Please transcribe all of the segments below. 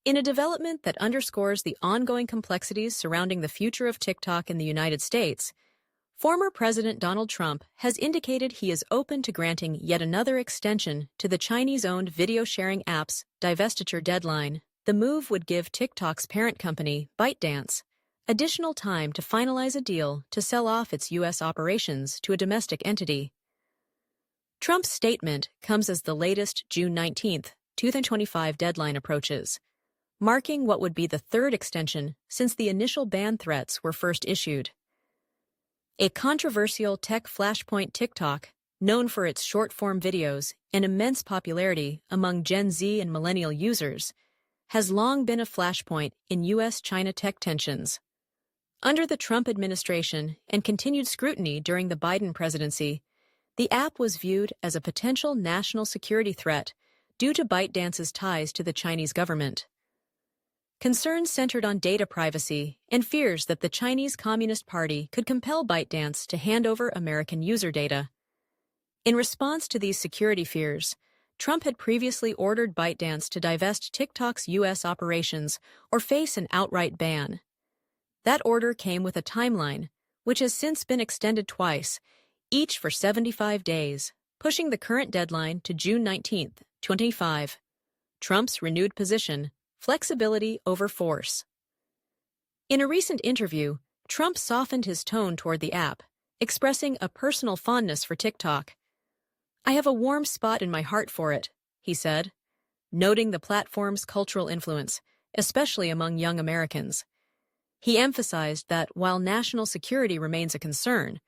In a development that underscores the ongoing complexities surrounding the future of TikTok in the United States, former President Donald Trump has indicated he is open to granting yet another extension to the Chinese-owned video-sharing app's divestiture deadline. The move would give TikTok's parent company, ByteDance, additional time to finalize a deal to sell off its U.S. operations to a domestic entity. Trump's statement comes as the latest June 19, 2025 deadline approaches, marking what would be the third extension since the initial ban threats were first issued. A controversial tech flashpoint, TikTok, known for its short-form videos and immense popularity among Gen Z and millennial users, has long been a flashpoint in U.S.-China tech tensions. Under the Trump administration and continued scrutiny during the Biden presidency, the app was viewed as a potential national security threat due to ByteDance's ties to the Chinese government. Concerns centered on data privacy and fears that the Chinese Communist Party could compel ByteDance to hand over American user data. In response to these security fears, Trump had previously ordered ByteDance to divest TikTok's U.S. operations or face an outright ban. That order came with a timeline, which has since been extended twice, each for 75 days, pushing the current deadline to June 19, 2025. Trump's renewed position: flexibility over force. In a recent interview, Trump softened his tone toward the app, expressing a personal fondness for TikTok. "I have a warm spot in my heart for it," he said, noting the platform's cultural influence, especially among young Americans. He emphasized that while national security remains a concern,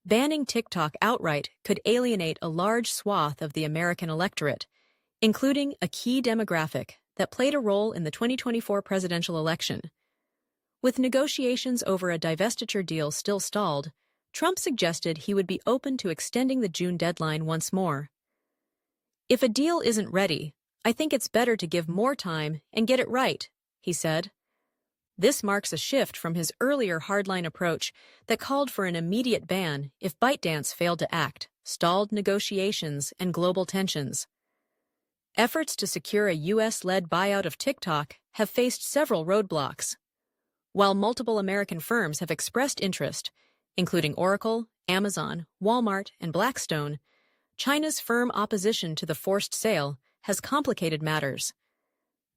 banning TikTok outright could alienate a large swath of the American electorate, including a key demographic that played a role in the 2024 presidential election. With negotiations over a divestiture deal still stalled, Trump suggested he would be open to extending the June deadline once more. "If a deal isn't ready, I think it's better to give more time and get it right," he said. This marks a shift from his earlier hardline approach that called for an immediate ban if ByteDance failed to act, stalled negotiations, and global tensions. Efforts to secure a U.S.-led buyout of TikTok have faced several roadblocks. While multiple American firms have expressed interest, including Oracle, Amazon, Walmart, and Blackstone, China's firm opposition to the forced sale has complicated matters.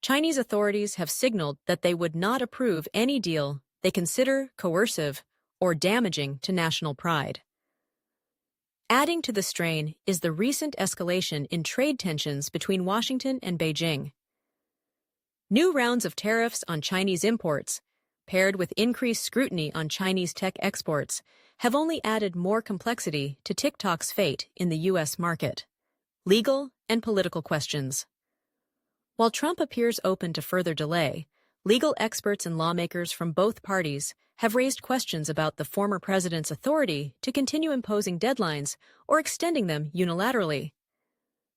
Chinese authorities have signaled that they would not approve any deal they consider coercive or damaging to national pride. Adding to the strain is the recent escalation in trade tensions between Washington and Beijing. New rounds of tariffs on Chinese imports, paired with increased scrutiny on Chinese tech exports, have only added more complexity to TikTok's fate in the U.S. market. Legal and political questions. While Trump appears open to further delay, legal experts and lawmakers from both parties have raised questions about the former president's authority to continue imposing deadlines or extending them unilaterally.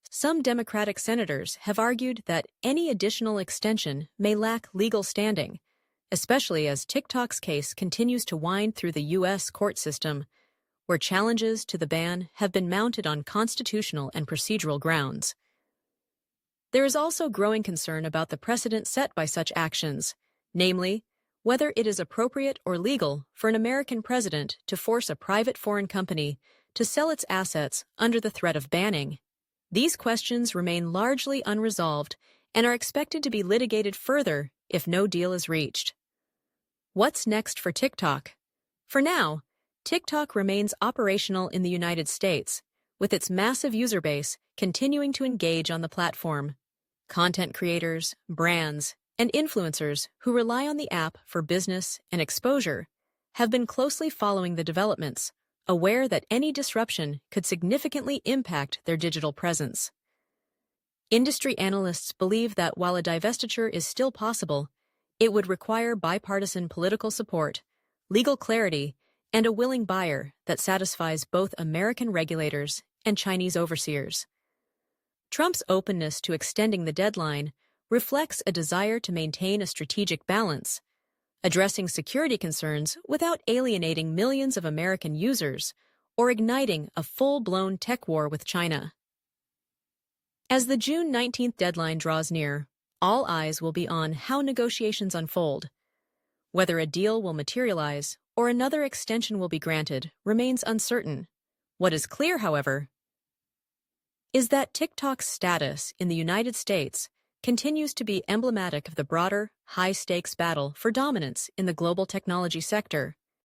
Some Democratic senators have argued that any additional extension may lack legal standing, especially as TikTok's case continues to wind through the U.S. court system, where challenges to the ban have been mounted on constitutional and procedural grounds. There is also growing concern about the precedent set by such actions, namely, whether it is appropriate or legal for an American president to force a private foreign company to sell its assets under the threat of banning. These questions remain largely unresolved and are expected to be litigated further if no deal is reached. What's next for TikTok? For now, TikTok remains operational in the United States, with its massive user base continuing to engage on the platform. Content creators, brands, and influencers who rely on the app for business and exposure have been closely following the developments, aware that any disruption could significantly impact their digital presence. Industry analysts believe that while a divestiture is still possible, it would require bipartisan political support, legal clarity, and a willing buyer that satisfies both American regulators and Chinese overseers. Trump's openness to extending the deadline reflects a desire to maintain a strategic balance, addressing security concerns without alienating millions of American users or igniting a full-blown tech war with China. As the June 19th deadline draws near, All eyes will be on how negotiations unfold. Whether a deal will materialize or another extension will be granted remains uncertain. What is clear, however, is that TikTok's status in the United States continues to be emblematic of the broader, high-stakes battle for dominance in the global technology sector.